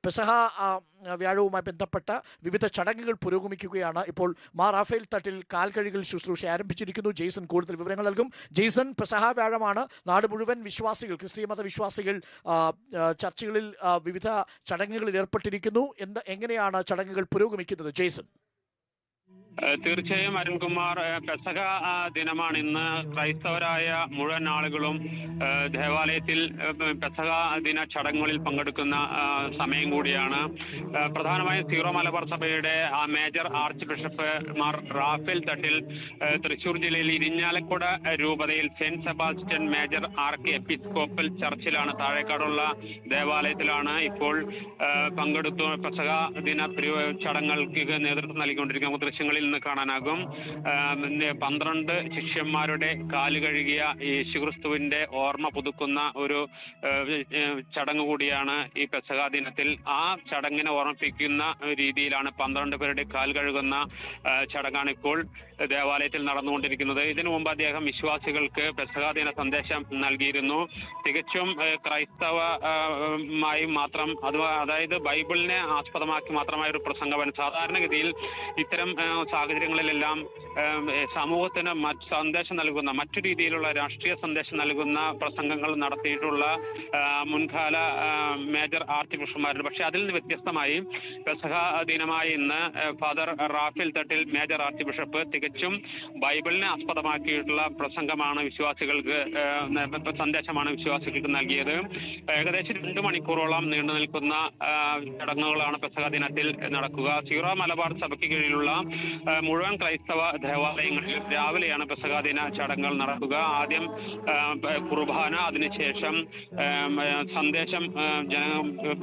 പെസഹ വ്യാഴവുമായി ബന്ധപ്പെട്ട വിവിധ ചടങ്ങുകൾ പുരോഗമിക്കുകയാണ്. ഇപ്പോൾ മാർ റാഫേൽ തട്ടിൽ കാൽ കഴുകൽ ശുശ്രൂഷ ആരംഭിച്ചിരിക്കുന്നു. ജെയ്സൺ കൂടുതൽ വിവരങ്ങൾ നൽകും. ജെയ്സൺ, പെസഹ വ്യാഴമാണ്. നാട് മുഴുവൻ വിശ്വാസികൾ, ക്രിസ്തീയ മത വിശ്വാസികൾ ചർച്ചുകളിൽ വിവിധ ചടങ്ങുകളിൽ ഏർപ്പെട്ടിരിക്കുന്നു. എങ്ങനെയാണ് ചടങ്ങുകൾ പുരോഗമിക്കുന്നത് ജെയ്സൺ? തീർച്ചയായും അരുൺകുമാർ, പെസഹ ദിനമാണ് ഇന്ന്. ക്രൈസ്തവരായ മുഴുവൻ ആളുകളും ദേവാലയത്തിൽ പെസഹ ദിന ചടങ്ങുകളിൽ പങ്കെടുക്കുന്ന സമയം കൂടിയാണ്. പ്രധാനമായും സീറോ മലബാർ സഭയുടെ major archbishop Mar Raphael Thattil Thrissur ജില്ലയിൽ ഇരിഞ്ഞാലക്കുട രൂപതയിൽ saint Sebastian major archiepiscopal ചർച്ചിലാണ്, താഴേക്കാടുള്ള ദേവാലയത്തിലാണ് ഇപ്പോൾ പങ്കെടുത്തു പെസഹ ദിന ചടങ്ങുകൾക്ക് നേതൃത്വം നൽകിക്കൊണ്ടിരിക്കുന്ന ദൃശ്യങ്ങളിൽ നിന്ന് കാണാനാകും. 12 ശിഷ്യന്മാരുടെ കാല് കഴുകിയ യേശുക്രിസ്തുവിന്റെ ഓർമ്മ പുതുക്കുന്ന ഒരു ചടങ്ങ് കൂടിയാണ് ഈ പെസഹ ദിനത്തിൽ. ആ ചടങ്ങിനെ ഓർമ്മിപ്പിക്കുന്ന രീതിയിലാണ് 12 പേരുടെ കാൽ കഴുകുന്ന ചടങ്ങാണ് ഇപ്പോൾ ദേവാലയത്തിൽ നടന്നുകൊണ്ടിരിക്കുന്നത്. ഇതിനു മുമ്പ് അദ്ദേഹം വിശ്വാസികൾക്ക് പെസഹ ദിന സന്ദേശം നൽകിയിരുന്നു. തികച്ചും ക്രൈസ്തവമായി മാത്രം, അതായത് ബൈബിളിനെ ആസ്പദമാക്കി മാത്രമായ ഒരു പ്രസംഗമാണ്. സാധാരണഗതിയിൽ ഇത്തരം സാഹചര്യങ്ങളിലെല്ലാം സമൂഹത്തിന് സന്ദേശം നൽകുന്ന, മറ്റു രീതിയിലുള്ള രാഷ്ട്രീയ സന്ദേശം നൽകുന്ന പ്രസംഗങ്ങൾ നടത്തിയിട്ടുള്ള മുൻകാല മേജർ ആർച്ച് ബിഷപ്പുമാരുണ്ട്. പക്ഷെ അതിൽ നിന്ന് വ്യത്യസ്തമായി പെസഹ ദിനമായ ഇന്ന് father Raphael Thattil major arch bishop തികച്ചും ബൈബിളിനെ ആസ്പദമാക്കിയിട്ടുള്ള പ്രസംഗമാണ് വിശ്വാസികൾക്ക്, സന്ദേശമാണ് വിശ്വാസികൾക്ക് നൽകിയത്. ഏകദേശം 2 മണിക്കൂറോളം നീണ്ടു നിൽക്കുന്ന ചടങ്ങുകളാണ് പെസഹ ദിനത്തിൽ നടക്കുക. സീറോ മലബാർ സഭയ്ക്ക് കീഴിലുള്ള മുഴുവൻ ക്രൈസ്തവ ദേവാലയങ്ങളിൽ രാവിലെയാണ് പെസഹ ദിന ചടങ്ങുകൾ നടക്കുക. ആദ്യം കുർബാന, അതിനുശേഷം സന്ദേശം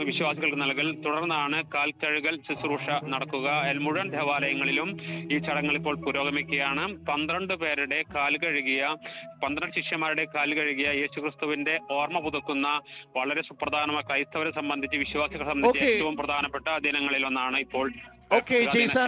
വിശ്വാസികൾക്ക് നൽകൽ, തുടർന്നാണ് കാൽ കഴുകൽ ശുശ്രൂഷ നടക്കുക. മുഴുവൻ ദേവാലയങ്ങളിലും ഈ ചടങ്ങുകൾ ഇപ്പോൾ പുരോഗമിക്കുകയാണ്. 12 പേരുടെ കാൽ കഴുകിയ, 12 ശിഷ്യന്മാരുടെ കാൽ കഴുകിയ യേശുക്രിസ്തുവിന്റെ ഓർമ്മ പുതുക്കുന്ന വളരെ സുപ്രധാനമായ, ക്രൈസ്തവരെ സംബന്ധിച്ച്, വിശ്വാസികളെ സംബന്ധിച്ച് ഏറ്റവും പ്രധാനപ്പെട്ട ദിനങ്ങളിൽ ഒന്നാണ് ഇപ്പോൾ. ജെയ്സൺ.